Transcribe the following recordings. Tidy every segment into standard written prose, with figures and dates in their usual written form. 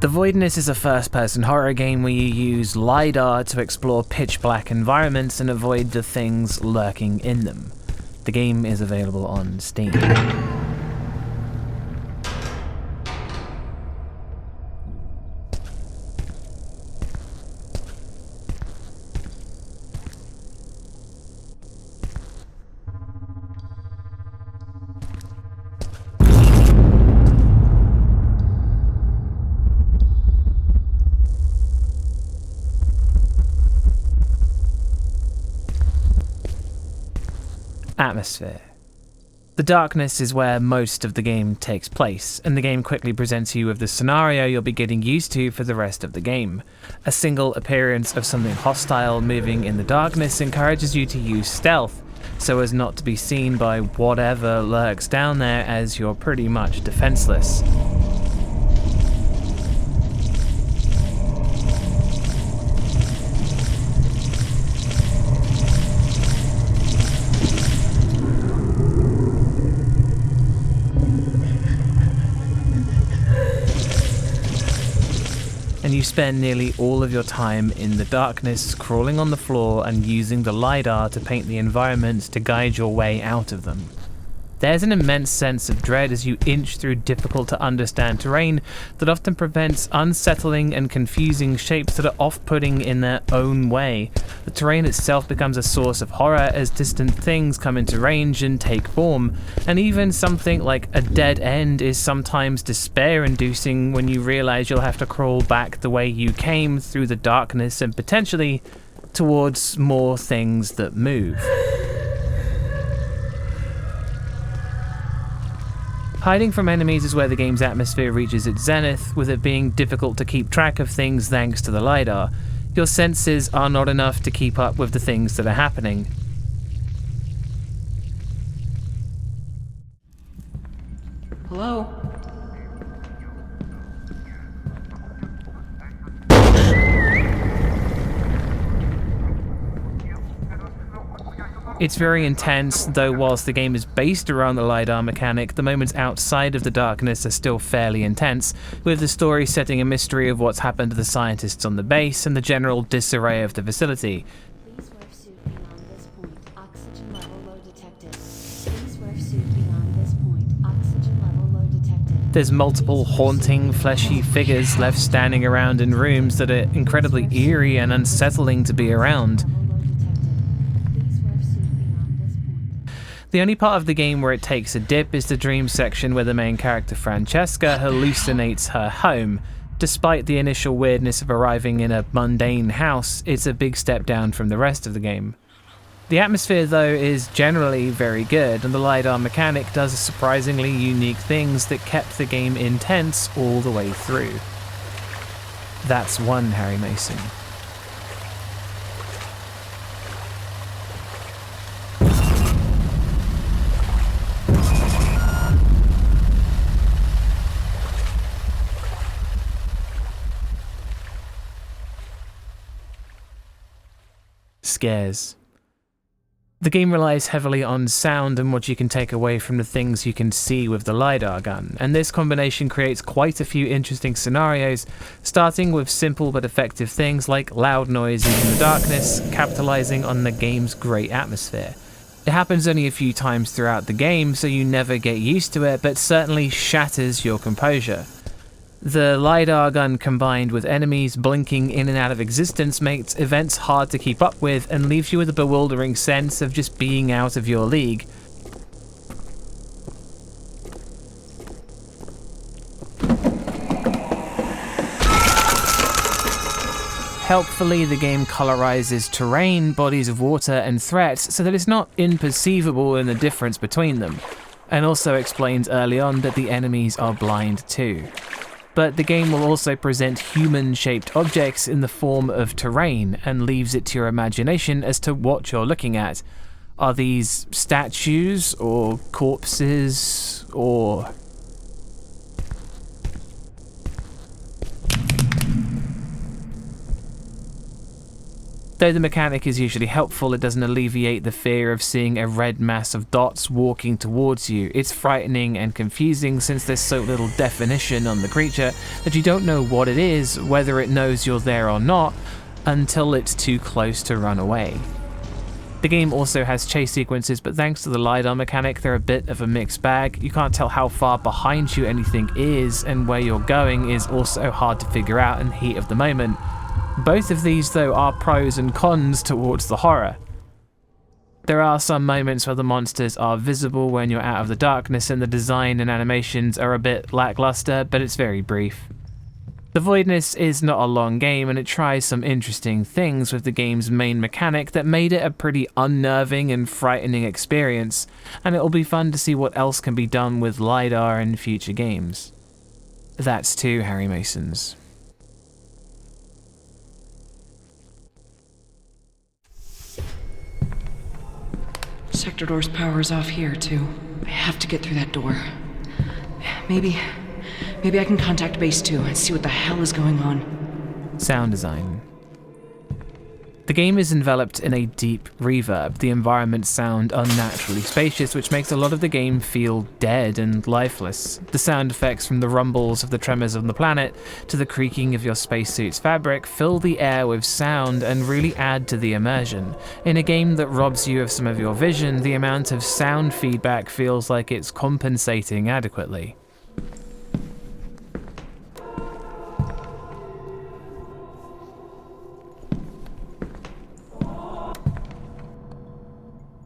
The Voidness is a first-person horror game where you use LIDAR to explore pitch-black environments and avoid the things lurking in them. The game is available on Steam. Atmosphere. The darkness is where most of the game takes place, and the game quickly presents you with the scenario you'll be getting used to for the rest of the game. A single appearance of something hostile moving in the darkness encourages you to use stealth, so as not to be seen by whatever lurks down there, as you're pretty much defenseless. And you spend nearly all of your time in the darkness, crawling on the floor and using the LIDAR to paint the environment to guide your way out of them. There's an immense sense of dread as you inch through difficult to understand terrain that often prevents unsettling and confusing shapes that are off-putting in their own way. The terrain itself becomes a source of horror as distant things come into range and take form, and even something like a dead end is sometimes despair-inducing when you realize you'll have to crawl back the way you came through the darkness and potentially towards more things that move. Hiding from enemies is where the game's atmosphere reaches its zenith, with it being difficult to keep track of things thanks to the LIDAR. Your senses are not enough to keep up with the things that are happening. Hello? It's very intense, though whilst the game is based around the LIDAR mechanic, the moments outside of the darkness are still fairly intense, with the story setting a mystery of what's happened to the scientists on the base and the general disarray of the facility. Please wear suit beyond this point. Oxygen level low detected. Please wear suit beyond this point. Oxygen level low detected. There's multiple haunting, fleshy figures left standing around in rooms that are incredibly eerie and unsettling to be around. The only part of the game where it takes a dip is the dream section where the main character Francesca hallucinates her home. Despite the initial weirdness of arriving in a mundane house, it's a big step down from the rest of the game. The atmosphere, though, is generally very good, and the LIDAR mechanic does surprisingly unique things that kept the game intense all the way through. That's one Harry Mason. Scares. The game relies heavily on sound and what you can take away from the things you can see with the LIDAR gun, and this combination creates quite a few interesting scenarios, starting with simple but effective things like loud noises in the darkness, capitalizing on the game's great atmosphere. It happens only a few times throughout the game, so you never get used to it, but certainly shatters your composure. The LIDAR gun combined with enemies blinking in and out of existence makes events hard to keep up with and leaves you with a bewildering sense of just being out of your league. Helpfully, the game colorizes terrain, bodies of water, and threats so that it's not imperceivable in the difference between them, and also explains early on that the enemies are blind too. But the game will also present human-shaped objects in the form of terrain and leaves it to your imagination as to what you're looking at. Are these statues, or corpses, or... Though the mechanic is usually helpful, it doesn't alleviate the fear of seeing a red mass of dots walking towards you. It's frightening and confusing since there's so little definition on the creature that you don't know what it is, whether it knows you're there or not, until it's too close to run away. The game also has chase sequences, but thanks to the LIDAR mechanic, they're a bit of a mixed bag. You can't tell how far behind you anything is, and where you're going is also hard to figure out in the heat of the moment. Both of these, though, are pros and cons towards the horror. There are some moments where the monsters are visible when you're out of the darkness, and the design and animations are a bit lackluster, but it's very brief. The Voidness is not a long game, and it tries some interesting things with the game's main mechanic that made it a pretty unnerving and frightening experience, and it'll be fun to see what else can be done with LIDAR in future games. That's 2 Harry Masons. Sector door's power is off here, too. I have to get through that door. Maybe I can contact Base 2 and see what the hell is going on. Sound design. The game is enveloped in a deep reverb. The environments sound unnaturally spacious, which makes a lot of the game feel dead and lifeless. The sound effects from the rumbles of the tremors on the planet to the creaking of your spacesuit's fabric fill the air with sound and really add to the immersion. In a game that robs you of some of your vision, the amount of sound feedback feels like it's compensating adequately.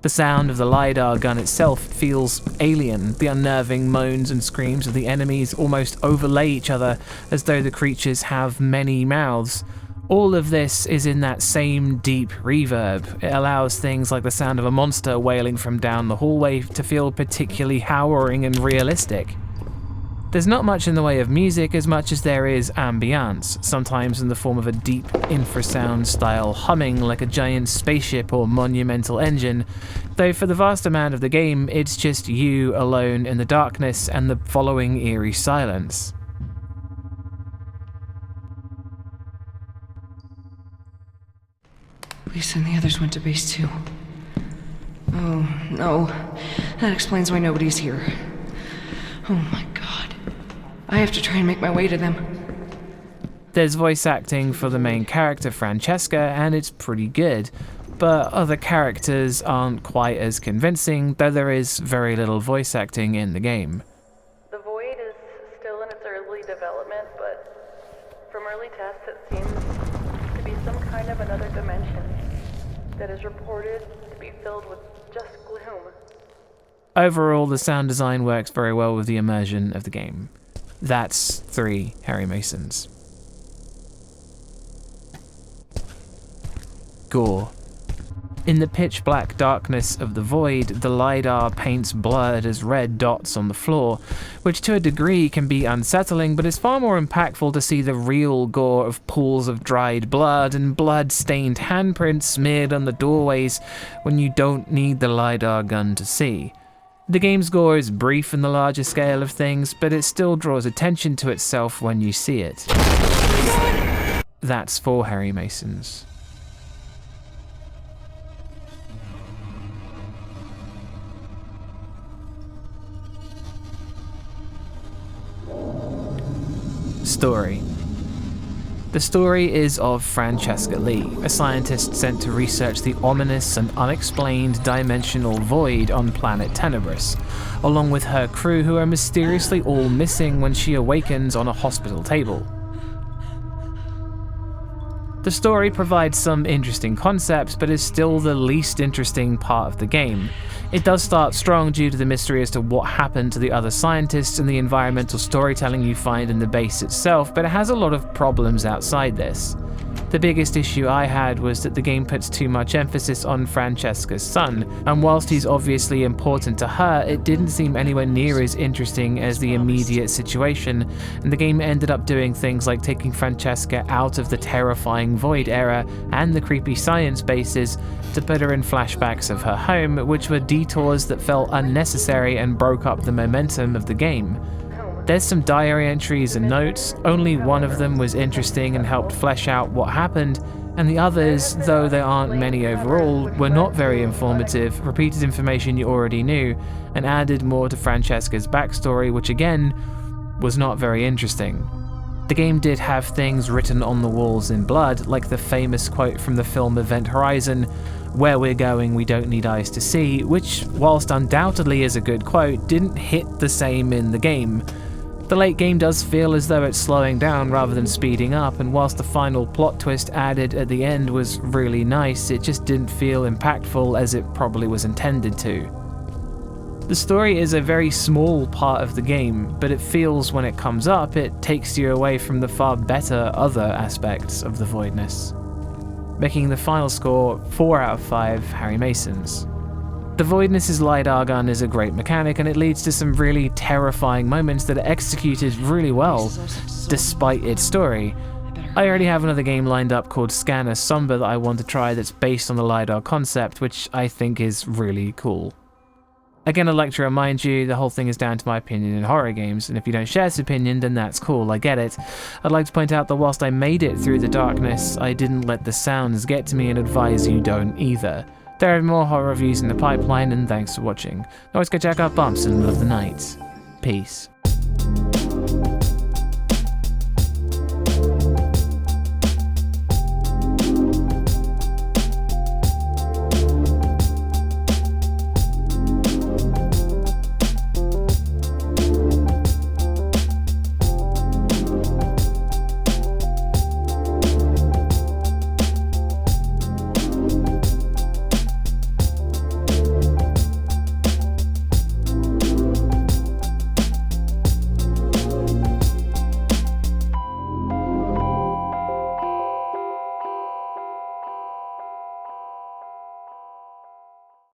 The sound of the LIDAR gun itself feels alien. The unnerving moans and screams of the enemies almost overlay each other as though the creatures have many mouths. All of this is in that same deep reverb. It allows things like the sound of a monster wailing from down the hallway to feel particularly harrowing and realistic. There's not much in the way of music as much as there is ambiance, sometimes in the form of a deep infrasound style humming like a giant spaceship or monumental engine, though for the vast amount of the game it's just you alone in the darkness and the following eerie silence. Lisa and the others went to Base 2. Oh, no. That explains why nobody's here. Oh my god. I have to try and make my way to them. There's voice acting for the main character, Francesca, and it's pretty good, but other characters aren't quite as convincing, though there is very little voice acting in the game. The Void is still in its early development, but from early tests it seems to be some kind of another dimension that is reported to be filled with just gloom. Overall, the sound design works very well with the immersion of the game. That's 3 Harry Masons. Gore. In the pitch black darkness of the void, the LIDAR paints blood as red dots on the floor, which to a degree can be unsettling, but it's far more impactful to see the real gore of pools of dried blood and blood-stained handprints smeared on the doorways when you don't need the LIDAR gun to see. The game's gore is brief in the larger scale of things, but it still draws attention to itself when you see it. That's 4 Harry Masons. Story. The story is of Francesca Lee, a scientist sent to research the ominous and unexplained dimensional void on planet Tenebris, along with her crew who are mysteriously all missing when she awakens on a hospital table. The story provides some interesting concepts, but is still the least interesting part of the game. It does start strong due to the mystery as to what happened to the other scientists and the environmental storytelling you find in the base itself, but it has a lot of problems outside this. The biggest issue I had was that the game puts too much emphasis on Francesca's son, and whilst he's obviously important to her, it didn't seem anywhere near as interesting as the immediate situation, and the game ended up doing things like taking Francesca out of the terrifying Void era and the creepy science bases to put her in flashbacks of her home, which were detours that felt unnecessary and broke up the momentum of the game. There's some diary entries and notes, only one of them was interesting and helped flesh out what happened, And the others, though there aren't many overall, were not very informative, repeated information you already knew, and added more to Francesca's backstory, which again, was not very interesting. The game did have things written on the walls in blood, like the famous quote from the film Event Horizon, "Where we're going, we don't need eyes to see," which, whilst undoubtedly is a good quote, didn't hit the same in the game. The late game does feel as though it's slowing down rather than speeding up, and whilst the final plot twist added at the end was really nice, it just didn't feel impactful as it probably was intended to. The story is a very small part of the game, but it feels when it comes up, it takes you away from the far better other aspects of the Voidness, making the final score 4 out of 5 Harry Masons. The Voidness's LIDAR gun is a great mechanic, and it leads to some really terrifying moments that are executed really well, despite its story. I already have another game lined up called Scanner Somber that I want to try that's based on the LIDAR concept, which I think is really cool. Again, I'd like to remind you, the whole thing is down to my opinion in horror games, and if you don't share this opinion, then that's cool, I get it. I'd like to point out that whilst I made it through the darkness, I didn't let the sounds get to me and advise you don't either. There are more horror reviews in the pipeline, and thanks for watching. Always go check out Bumps in the Middle of the Night. Peace.